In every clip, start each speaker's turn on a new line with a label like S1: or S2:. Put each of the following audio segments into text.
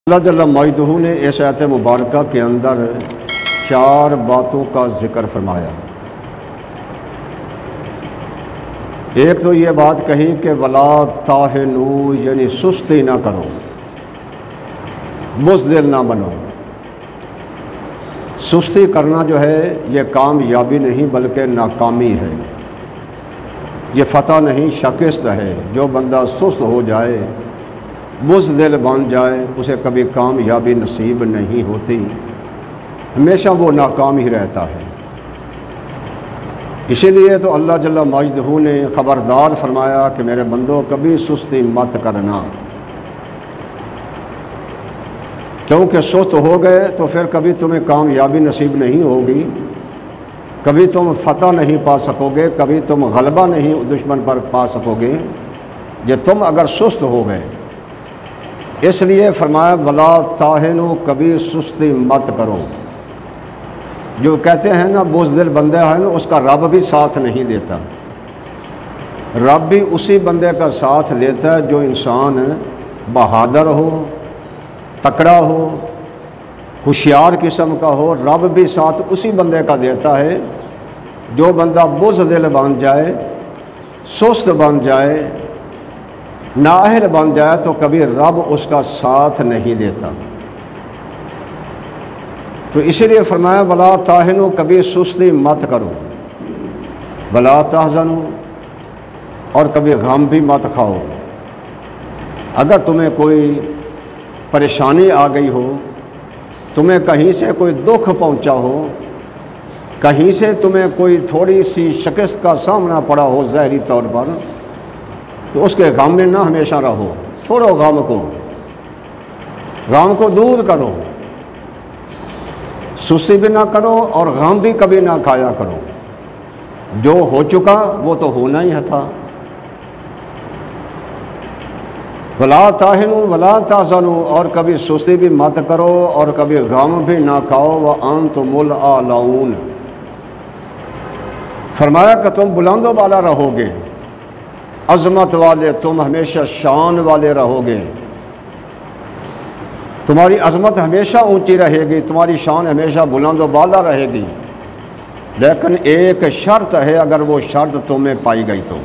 S1: اللہ جل مجدہ نے اس آیت مبارکہ کے اندر 4 باتوں کا ذکر فرمایا۔ ایک تو یہ بات کہی کہ ولا تاہنوا، یعنی سستی نہ کرو، بزدل نہ بنو۔ سستی کرنا جو ہے یہ کامیابی نہیں بلکہ ناکامی ہے، یہ فتح نہیں شکست ہے۔ جو بندہ سست ہو جائے، بزدل بن جائے، اسے کبھی کامیابی نصیب نہیں ہوتی، ہمیشہ وہ ناکام ہی رہتا ہے۔ اسی لیے تو اللہ جل مجدہ نے خبردار فرمایا کہ میرے بندوں کبھی سستی مت کرنا، کیونکہ سست ہو گئے تو پھر کبھی تمہیں کامیابی نصیب نہیں ہوگی، کبھی تم فتح نہیں پا سکو گے، کبھی تم غلبہ نہیں دشمن پر پا سکو گے یہ تم اگر سست ہو گئے۔ اس لیے فرمایا ولا تاہنوا، کبھی سستی مت کرو۔ جو کہتے ہیں نا بزدل بندہ ہے نا، اس کا رب بھی ساتھ نہیں دیتا۔ رب بھی اسی بندے کا ساتھ دیتا ہے جو انسان بہادر ہو، تکڑا ہو، ہوشیار قسم کا ہو۔ رب بھی ساتھ اسی بندے کا دیتا ہے۔ جو بندہ بزدل بن جائے، سست بن جائے، نااہل بن جائے تو کبھی رب اس کا ساتھ نہیں دیتا۔ تو اسی لیے فرمایا ولا تاہنوا، کبھی سستی مت کرو، ولا تحزنوا، اور کبھی غم بھی مت کھاؤ۔ اگر تمہیں کوئی پریشانی آ گئی ہو، تمہیں کہیں سے کوئی دکھ پہنچا ہو، کہیں سے تمہیں کوئی تھوڑی سی شکست کا سامنا پڑا ہو ظاہری طور پر، تو اس کے غم میں نہ ہمیشہ رہو، چھوڑو غم کو دور کرو، سستی بھی نہ کرو اور غم بھی کبھی نہ کھایا کرو۔ جو ہو چکا وہ تو ہونا ہی تھا۔ ولا تاہنوا ولا تحزنوا، اور کبھی سستی بھی مت کرو اور کبھی غم بھی نہ کھاؤ، وانتم الاعلون، فرمایا کہ تم بلند و بالا رہو گے، عظمت والے، تم ہمیشہ شان والے رہو گے، تمہاری عظمت ہمیشہ اونچی رہے گی، تمہاری شان ہمیشہ بلند و بالا رہے گی۔ لیکن ایک شرط ہے، اگر وہ شرط تمہیں پائی گئی تو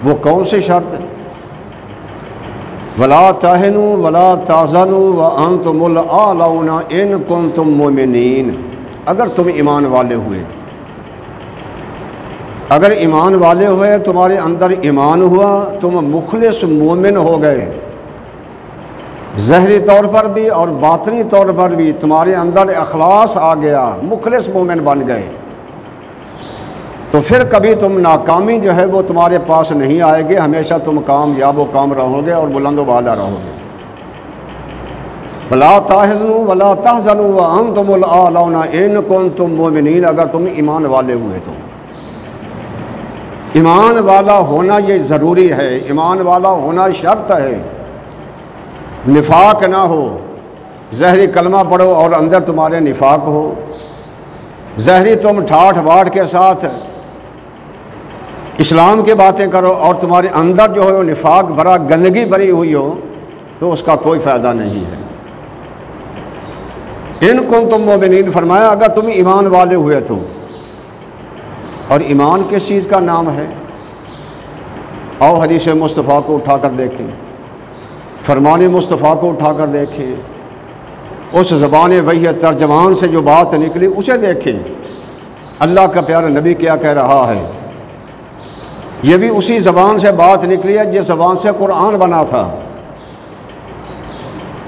S1: وہ کون سی شرط؟ ولا تاہنوا ولا تحزنوا وانتم الاعلون ان کنتم مؤمنین، اگر تم ایمان والے ہوئے، اگر ایمان والے ہوئے، تمہارے اندر ایمان ہوا، تم مخلص مومن ہو گئے، ظاہری طور پر بھی اور باطنی طور پر بھی تمہارے اندر اخلاص آ گیا، مخلص مومن بن گئے، تو پھر کبھی تم ناکامی جو ہے وہ تمہارے پاس نہیں آئے گی، ہمیشہ تم کامیاب و کام رہو گے اور بلند و بالا رہو گے۔ ولا تحزنوا ولا تحزنوا وانتم الاعلون ان کنتم مؤمنین، اگر تم ایمان والے ہوئے تو۔ ایمان والا ہونا یہ ضروری ہے، ایمان والا ہونا شرط ہے، نفاق نہ ہو۔ ظاہری کلمہ پڑھو اور اندر تمہارے نفاق ہو، ظاہری تم ٹھاٹھ باٹھ کے ساتھ اسلام کی باتیں کرو اور تمہارے اندر جو ہے وہ نفاق بھرا گندگی بھری ہوئی ہو، تو اس کا کوئی فائدہ نہیں ہے۔ ان کنتم مؤمنین، فرمایا اگر تم ایمان والے ہوئے تو۔ اور ایمان کس چیز کا نام ہے؟ آؤ حدیث مصطفیٰ کو اٹھا کر دیکھیں، فرمان مصطفیٰ کو اٹھا کر دیکھیں، اس زبان وحی ترجمان سے جو بات نکلی اسے دیکھیں۔ اللہ کا پیارا نبی کیا کہہ رہا ہے؟ یہ بھی اسی زبان سے بات نکلی ہے جس زبان سے قرآن بنا تھا۔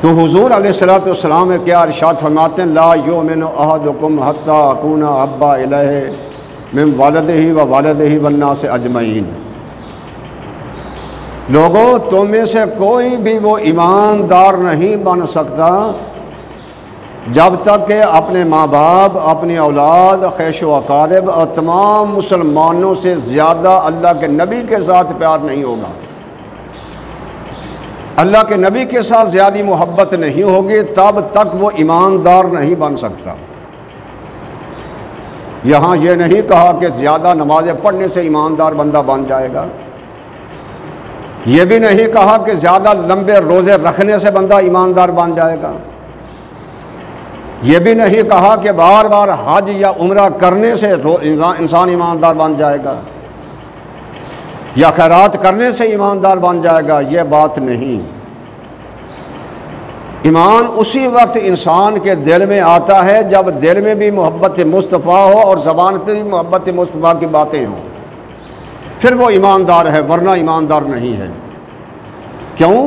S1: تو حضور علیہ الصلوۃ والسلام کیا ارشاد فرماتے ہیں، لا یؤمن احدکم حتی اکون احب الیہ من والدہ و والدہ والناس اجمعین۔ لوگوں، تم میں سے کوئی بھی وہ ایماندار نہیں بن سکتا جب تک کہ اپنے ماں باپ، اپنی اولاد، خیش و اقارب اور تمام مسلمانوں سے زیادہ اللہ کے نبی کے ساتھ پیار نہیں ہوگا، اللہ کے نبی کے ساتھ زیادہ محبت نہیں ہوگی، تب تک وہ ایماندار نہیں بن سکتا۔ یہاں یہ نہیں کہا کہ زیادہ نمازیں پڑھنے سے ایماندار بندہ بن جائے گا، یہ بھی نہیں کہا کہ زیادہ لمبے روزے رکھنے سے بندہ ایماندار بن جائے گا، یہ بھی نہیں کہا کہ بار بار حج یا عمرہ کرنے سے انسان ایماندار بن جائے گا یا خیرات کرنے سے ایماندار بن جائے گا، یہ بات نہیں۔ ایمان اسی وقت انسان کے دل میں آتا ہے جب دل میں بھی محبت مصطفیٰ ہو اور زبان پہ بھی محبت مصطفیٰ کی باتیں ہوں، پھر وہ ایماندار ہے، ورنہ ایماندار نہیں ہے۔ کیوں؟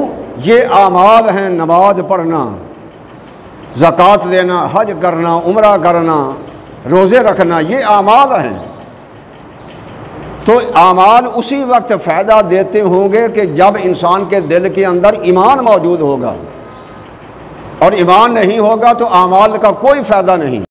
S1: یہ اعمال ہیں، نماز پڑھنا، زکوٰۃ دینا، حج کرنا، عمرہ کرنا، روزے رکھنا، یہ اعمال ہیں۔ تو اعمال اسی وقت فائدہ دیتے ہوں گے کہ جب انسان کے دل کے اندر ایمان موجود ہوگا، اور ایمان نہیں ہوگا تو اعمال کا کوئی فائدہ نہیں۔